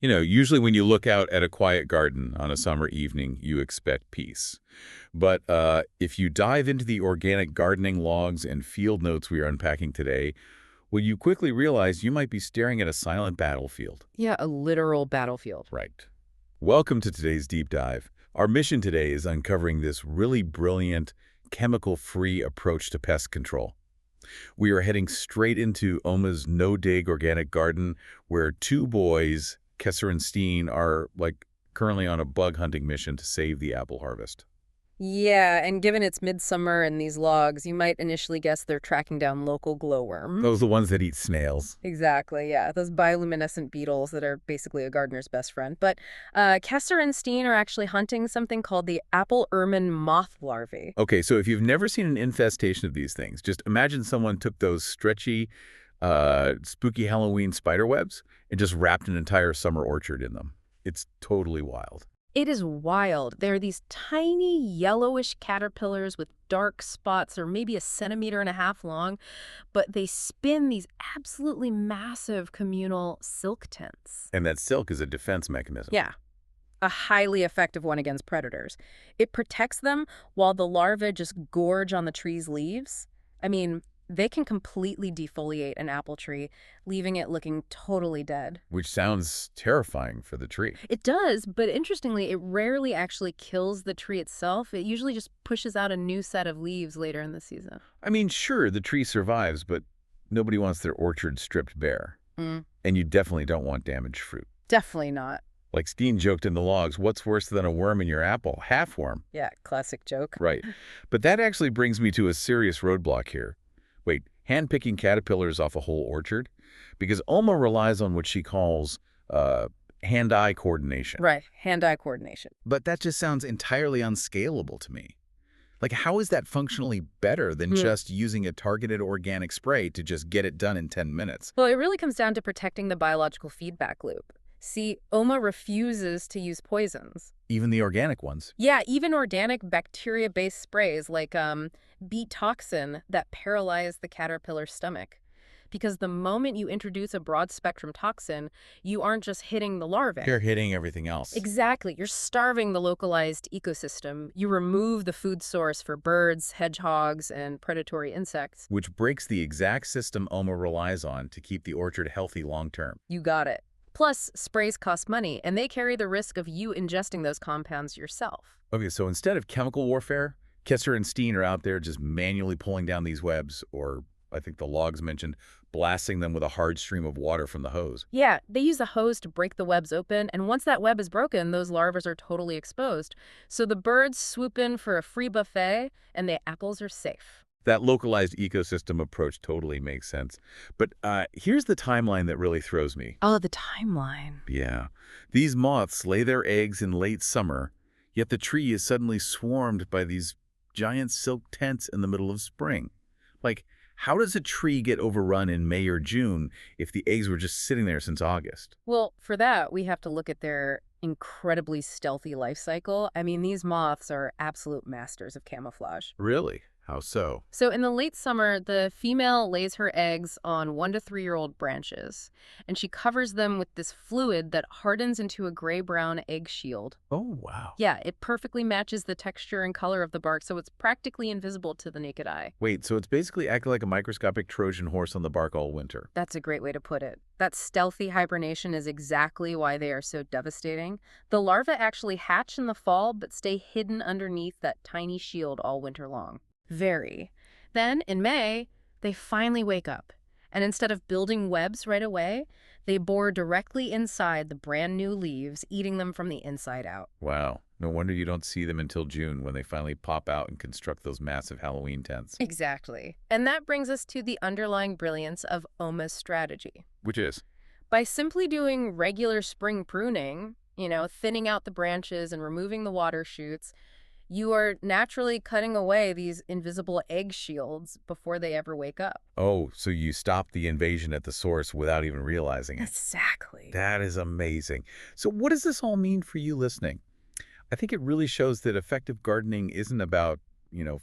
Usually when you look out at a quiet garden on a summer evening, you expect peace. But if you dive into the organic gardening logs and field notes we are unpacking today, well, you quickly realize you might be staring at a silent battlefield. Yeah, a literal battlefield. Right. Welcome to today's deep dive. Our mission today is uncovering this really brilliant, chemical-free approach to pest control. We are heading straight into Oma's no-dig organic garden, where two boys, Kesser and Steen, are currently on a bug hunting mission to save the apple harvest. Yeah, and given it's midsummer and these logs, you might initially guess they're tracking down local glowworms. Those are the ones that eat snails. Exactly, yeah. Those bioluminescent beetles that are basically a gardener's best friend. But Kesser and Steen are actually hunting something called the Apple Ermine Moth larvae. Okay, so if you've never seen an infestation of these things, just imagine someone took those stretchy, spooky Halloween spider webs and just wrapped an entire summer orchard in them. It's totally wild. It is wild. There are these tiny yellowish caterpillars with dark spots or maybe 1.5 centimeters long, but they spin these absolutely massive communal silk tents. And that silk is a defense mechanism. Yeah, a highly effective one against predators. It protects them while the larvae just gorge on the tree's leaves. I mean, they can completely defoliate an apple tree, leaving it looking totally dead. Which sounds terrifying for the tree. It does, but interestingly, it rarely actually kills the tree itself. It usually just pushes out a new set of leaves later in the season. I mean, sure, the tree survives, but nobody wants their orchard stripped bare. Mm. And you definitely don't want damaged fruit. Definitely not. Like Steen joked in the logs, what's worse than a worm in your apple? Half worm. Yeah, classic joke. Right. But that actually brings me to a serious roadblock here. Wait, hand-picking caterpillars off a whole orchard? Because Oma relies on what she calls hand-eye coordination. Right, hand-eye coordination. But that just sounds entirely unscalable to me. Like, how is that functionally better than just using a targeted organic spray to just get it done in 10 minutes? Well, it really comes down to protecting the biological feedback loop. See, Oma refuses to use poisons. Even the organic ones? Yeah, even organic bacteria-based sprays like Bt-toxin that paralyze the caterpillar's stomach. Because the moment you introduce a broad-spectrum toxin, you aren't just hitting the larvae. You're hitting everything else. Exactly. You're starving the localized ecosystem. You remove the food source for birds, hedgehogs, and predatory insects. Which breaks the exact system Oma relies on to keep the orchard healthy long-term. You got it. Plus, sprays cost money, and they carry the risk of you ingesting those compounds yourself. Okay, so instead of chemical warfare, Kesser and Steen are out there just manually pulling down these webs, or I think the logs mentioned, blasting them with a hard stream of water from the hose. Yeah, they use a hose to break the webs open, and once that web is broken, those larvae are totally exposed. So the birds swoop in for a free buffet, and the apples are safe. That localized ecosystem approach totally makes sense. But here's the timeline that really throws me. Oh, the timeline. Yeah. These moths lay their eggs in late summer, yet the tree is suddenly swarmed by these giant silk tents in the middle of spring. Like, how does a tree get overrun in May or June if the eggs were just sitting there since August? Well, for that, we have to look at their incredibly stealthy life cycle. I mean, these moths are absolute masters of camouflage. Really? How so? So in the late summer, the female lays her eggs on 1 to 3-year-old branches, and she covers them with this fluid that hardens into a gray-brown egg shield. Oh, wow. Yeah, it perfectly matches the texture and color of the bark, so it's practically invisible to the naked eye. Wait, so it's basically acting like a microscopic Trojan horse on the bark all winter. That's a great way to put it. That stealthy hibernation is exactly why they are so devastating. The larvae actually hatch in the fall, but stay hidden underneath that tiny shield all winter long. Very. Then, in May, they finally wake up. And instead of building webs right away, they bore directly inside the brand new leaves, eating them from the inside out. Wow. No wonder you don't see them until June when they finally pop out and construct those massive Halloween tents. Exactly. And that brings us to the underlying brilliance of Oma's strategy. Which is? By simply doing regular spring pruning, thinning out the branches and removing the water shoots, you are naturally cutting away these invisible egg shields before they ever wake up. Oh, so you stop the invasion at the source without even realizing it. Exactly. That is amazing. So what does this all mean for you listening? I think it really shows that effective gardening isn't about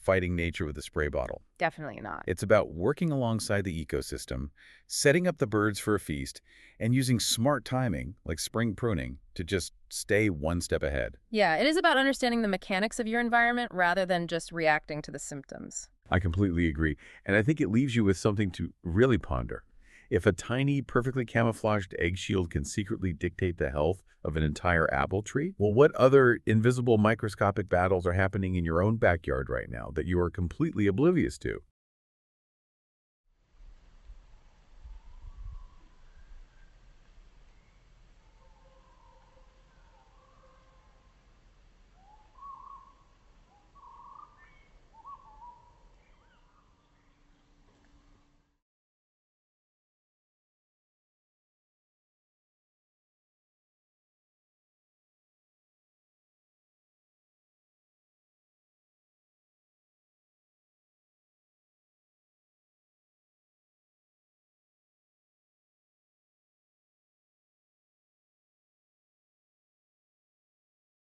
fighting nature with a spray bottle. Definitely not. It's about working alongside the ecosystem, setting up the birds for a feast, and using smart timing, like spring pruning, to just stay one step ahead. Yeah, it is about understanding the mechanics of your environment rather than just reacting to the symptoms. I completely agree. And I think it leaves you with something to really ponder. If a tiny, perfectly camouflaged egg shield can secretly dictate the health of an entire apple tree, well, what other invisible microscopic battles are happening in your own backyard right now that you are completely oblivious to?